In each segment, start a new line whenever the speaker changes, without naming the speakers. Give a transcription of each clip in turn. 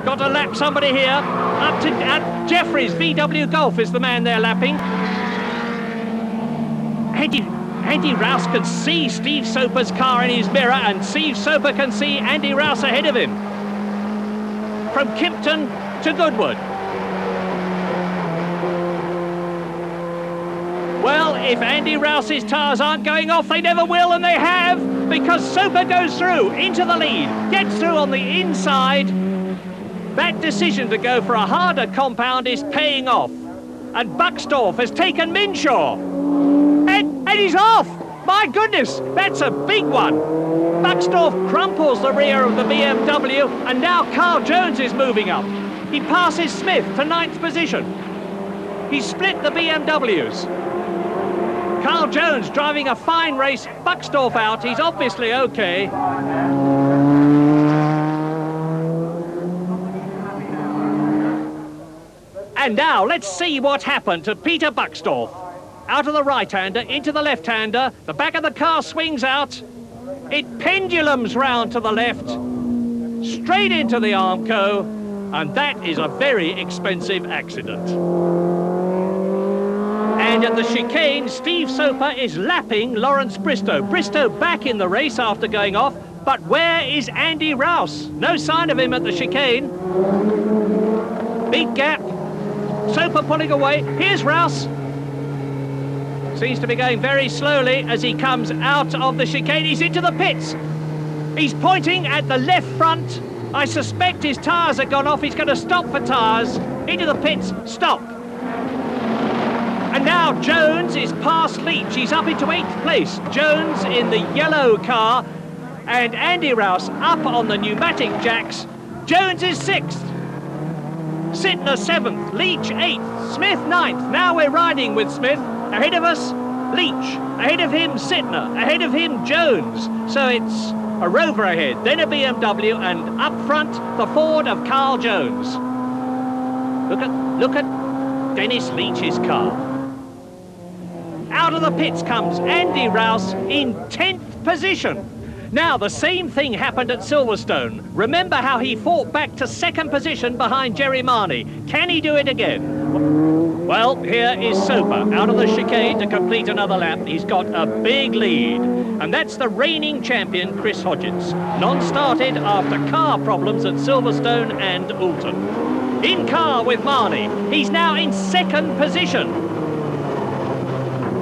got to lap somebody here. Up to Jeffries, VW Golf is the man they're lapping. Andy Rouse can see Steve Soper's car in his mirror, and Steve Soper can see Andy Rouse ahead of him. From Kimpton to Goodwood. Well, if Andy Rouse's tyres aren't going off, they never will, and they have, because Soper goes through into the lead, gets through on the inside. That decision to go for a harder compound is paying off. And Buxtorf has taken Minshaw. And he's off! My goodness, that's a big one. Buxtorf crumples the rear of the BMW, and now Carl Jones is moving up. He passes Smith to 9th position. He split the BMWs. Carl Jones driving a fine race, Buxtorf out, he's obviously okay. And now let's see what happened to Peter Buxtorf. Out of the right-hander, into the left-hander, the back of the car swings out, it pendulums round to the left, straight into the Armco, and that is a very expensive accident. And at the chicane, Steve Soper is lapping Lawrence Bristow. Bristow back in the race after going off, but where is Andy Rouse? No sign of him at the chicane. Big gap. Soper pulling away. Here's Rouse. Seems to be going very slowly as he comes out of the chicane. He's into the pits. He's pointing at the left front. I suspect his tyres have gone off. He's going to stop for tyres. Into the pits. Stop. And now Jones is past Leach. He's up into 8th place. Jones in the yellow car. And Andy Rouse up on the pneumatic jacks. Jones is 6th. Sittner 7th. Leach 8th. Smith 9th. Now we're riding with Smith. Ahead of us, Leach. Ahead of him, Sittner. Ahead of him, Jones. So it's a Rover ahead, then a BMW, and up front, the Ford of Carl Jones. Look at Dennis Leach's car. Out of the pits comes Andy Rouse in 10th position. Now, the same thing happened at Silverstone. Remember how he fought back to 2nd position behind Jerry Marnie. Can he do it again? Well, here is Soper out of the chicane to complete another lap. He's got a big lead. And that's the reigning champion, Chris Hodgins. Non-started after car problems at Silverstone and Oulton. In car with Marnie. He's now in 2nd position.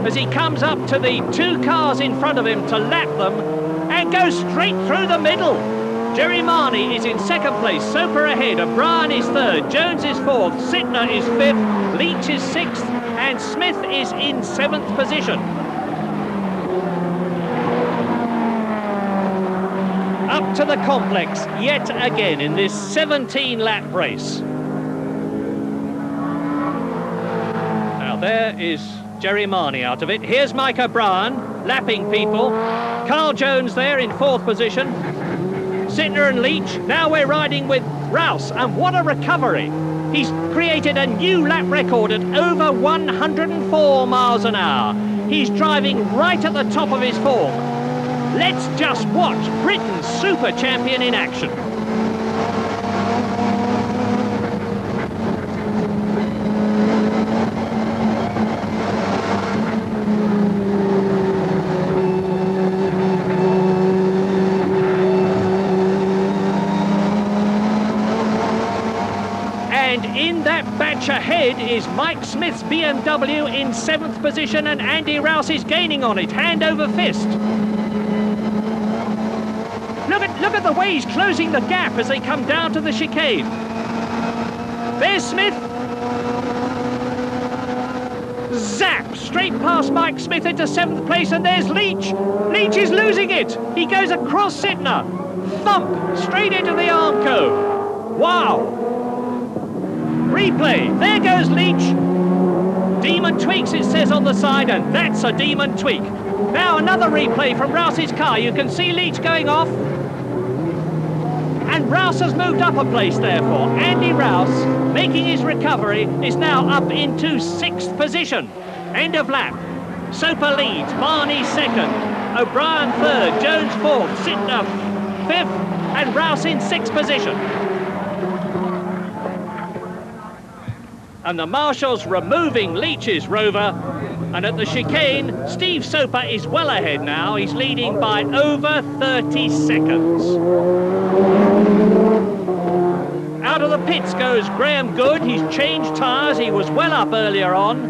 As he comes up to the 2 cars in front of him to lap them, and goes straight through the middle. Jerry Marnie is in 2nd place, Soper ahead, O'Brien is 3rd, Jones is 4th, Sittner is 5th, Leach is 6th, and Smith is in 7th position. Up to the complex yet again in this 17-lap race. Now there is Jerry Marnie out of it. Here's Mike O'Brien, lapping people. Carl Jones there in 4th position. Sittner and Leach. Now we're riding with Rouse, and what a recovery. He's created a new lap record at over 104 miles an hour. He's driving right at the top of his form. Let's just watch Britain's super champion in action. In that batch ahead is Mike Smith's BMW in 7th position, and Andy Rouse is gaining on it, hand over fist. Look at the way he's closing the gap as they come down to the chicane. There's Smith. Zap! Straight past Mike Smith into 7th place, and there's Leach. Leach is losing it. He goes across Sittner. Thump! Straight into the Armco. Wow! Replay, there goes Leach. Demon tweaks, it says on the side, and that's a demon tweak. Now another replay from Rouse's car. You can see Leach going off. And Rouse has moved up a place, therefore. Andy Rouse, making his recovery, is now up into 6th position. End of lap. Soper leads, Marnie 2nd, O'Brien 3rd, Jones 4th, Sittner 5th, and Rouse in 6th position. And the marshals removing Leach's Rover. And at the chicane, Steve Soper is well ahead now. He's leading by over 30 seconds. Out of the pits goes Graham Good. He's changed tyres. He was well up earlier on.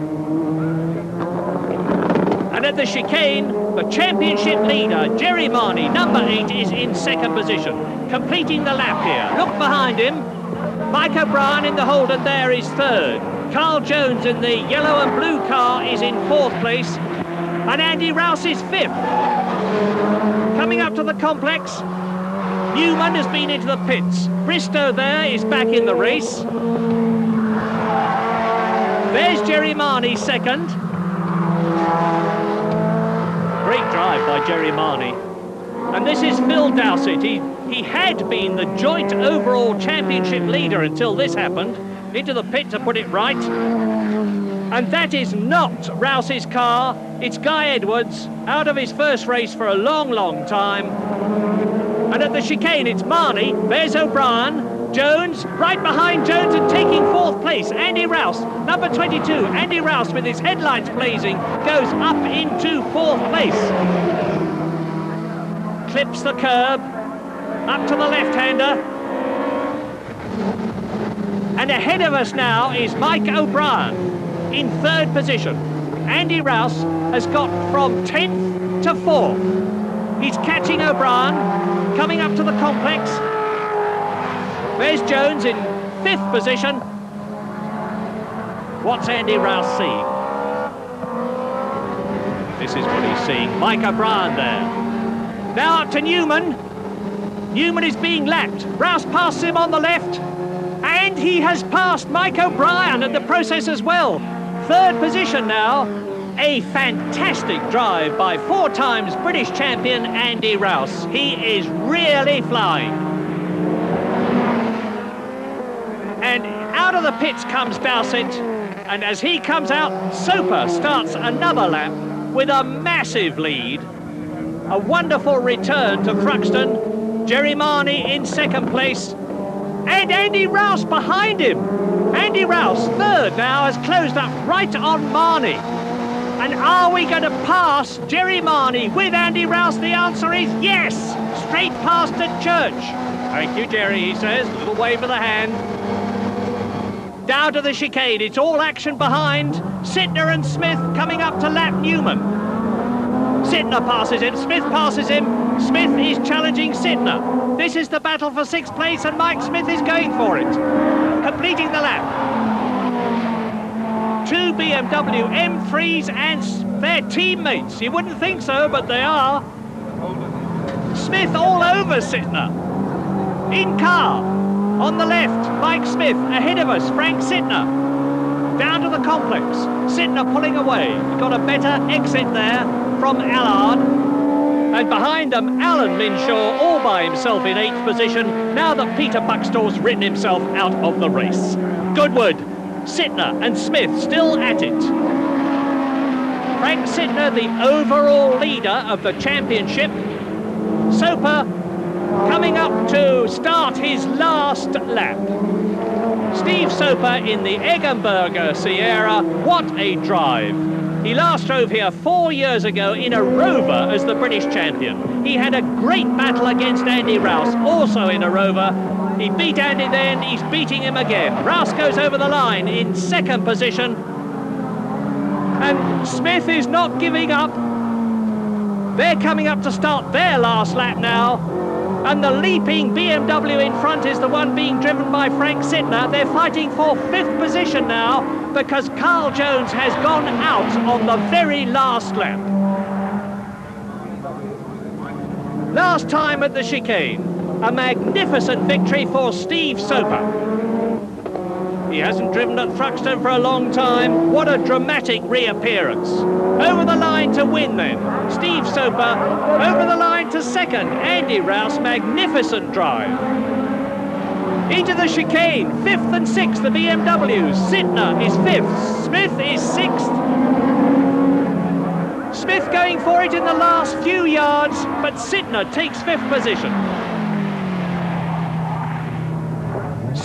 And at the chicane, the championship leader, Jerry Marney, number 8, is in second position, completing the lap here. Look behind him. Mike O'Brien in the Holden there is third. Carl Jones in the yellow and blue car is in fourth place. And Andy Rouse is fifth. Coming up to the complex, Newman has been into the pits. Bristow there is back in the race. There's Jerry Marney second. Great drive by Jerry Marney. And this is Phil Dowsett. He had been the joint overall championship leader until this happened. Into the pit to put it right. And that is not Rouse's car. It's Guy Edwards, out of his first race for a long, long time. And at the chicane, it's Marney. There's O'Brien. Jones, right behind Jones and taking fourth place. Andy Rouse, number 22. Andy Rouse, with his headlights blazing, goes up into fourth place. Clips the curb, up to the left-hander. And ahead of us now is Mike O'Brien in third position. Andy Rouse has got from 10th to 4th. He's catching O'Brien, coming up to the complex. There's Jones in 5th position. What's Andy Rouse seeing? This is what he's seeing. Mike O'Brien there. Now up to Newman. Newman is being lapped. Rouse passes him on the left. And he has passed Mike O'Brien in the process as well. Third position now. A fantastic drive by 4 times British champion Andy Rouse. He is really flying. And out of the pits comes Dowsett. And as he comes out, Soper starts another lap with a massive lead. A wonderful return to Thruxton. Jerry Marney in second place. And Andy Rouse behind him. Andy Rouse, third now, has closed up right on Marney. And are we going to pass Jerry Marney with Andy Rouse? The answer is yes. Straight past at Church. Thank you, Jerry, he says. A little wave of the hand. Down to the chicane. It's all action behind. Sittner and Smith coming up to lap Newman. Sittner passes him. Smith passes him. Smith is challenging Sittner. This is the battle for 6th place, and Mike Smith is going for it. Completing the lap. 2 BMW M3s and their teammates. You wouldn't think so, but they are. Smith all over Sittner. In car. On the left, Mike Smith. Ahead of us, Frank Sittner. Down to the complex. Sittner pulling away. We've got a better exit there from Allard. And behind them, Alan Minshaw, all by himself in 8th position, now that Peter Buckstall's written himself out of the race. Goodwood, Sittner and Smith still at it. Frank Sittner, the overall leader of the championship. Soper coming up to start his last lap. Steve Soper in the Eggenberger Sierra. What a drive. He last drove here 4 years ago in a Rover as the British champion. He had a great battle against Andy Rouse, also in a Rover. He beat Andy then, he's beating him again. Rouse goes over the line in second position. And Smith is not giving up. They're coming up to start their last lap now. And the leaping BMW in front is the one being driven by Frank Sittner. They're fighting for 5th position now because Carl Jones has gone out on the very last lap. Last time at the chicane, a magnificent victory for Steve Soper. He hasn't driven at Thruxton for a long time. What a dramatic reappearance. Over the line to win then. Steve Soper over the line to second. Andy Rouse, magnificent drive. Into the chicane, 5th and 6th, the BMWs. Sittner is 5th, Smith is 6th. Smith going for it in the last few yards, but Sittner takes 5th position.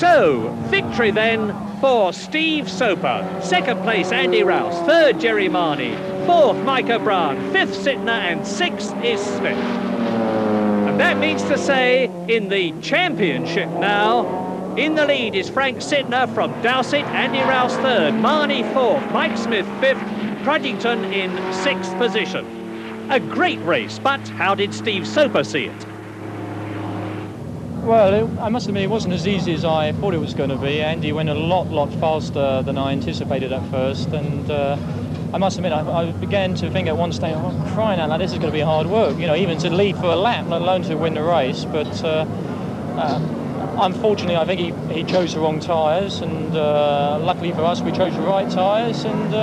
So, victory then for Steve Soper. Second place, Andy Rouse. Third, Jerry Marnie. Fourth, Mike O'Brien. Fifth, Sittner. And sixth is Smith. And that means to say, in the championship now, in the lead is Frank Sittner from Dowsett, Andy Rouse third, Marnie fourth, Mike Smith fifth, Trudgington in sixth position. A great race, but how did Steve Soper see it?
Well, I must admit it wasn't as easy as I thought it was going to be. Andy went a lot faster than I anticipated at first, and I must admit I began to think at one stage, oh, crying out loud, this is going to be hard work, you know, even to lead for a lap, let alone to win the race. But unfortunately, I think he chose the wrong tyres, and luckily for us, we chose the right tyres, and